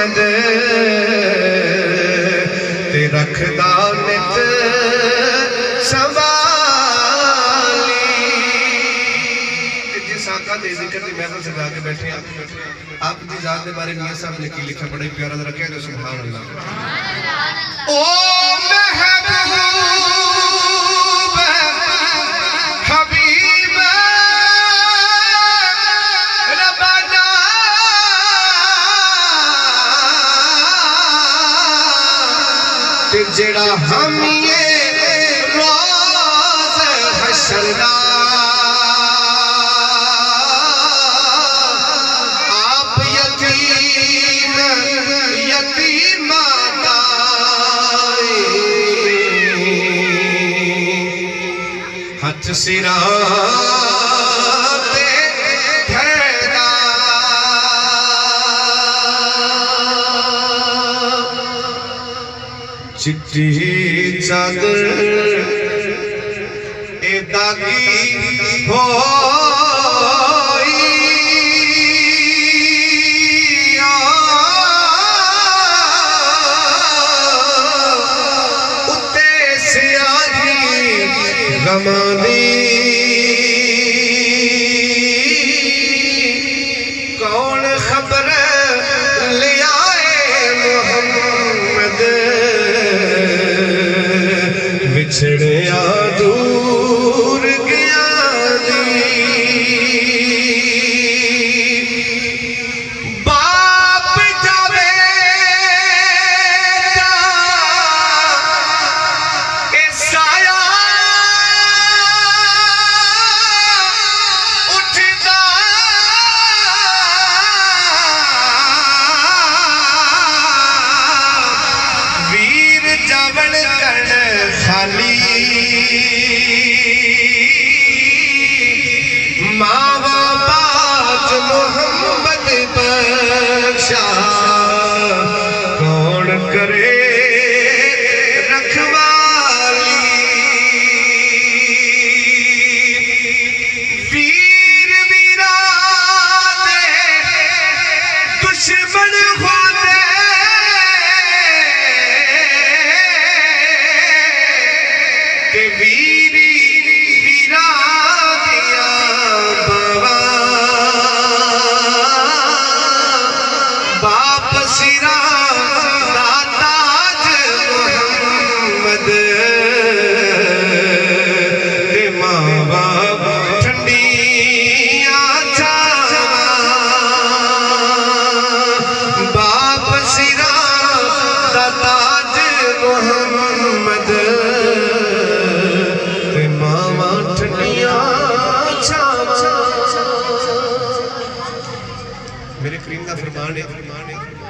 मुहम्मद ते रखदा नित संभाली। जिस आका दे जिक्र दी महफिल सजा के बैठे आप दी जात के बारे मियां साहब ने की लिखा बड़ा प्यारा रखा है। सुभान अल्लाह। ओ महबूब हबीब रब्बाना ते जेड़ा हम ये रोज़ हशर दा आप यतीम यतीमा दा हथ सिरा ते ठहरा चिट्ठी चादर ए दागी होई उत्ते स्याही गमां दी कौन खबर लियाए मुहम्मद बिछड़िया दूर गया दी। बाप जावे ए साया उठदा वीर जावण करण खाली मावा बाज मोहम्मद बख्शा कौन करे रखवाली। वीर वीरा दे दुश्मन हो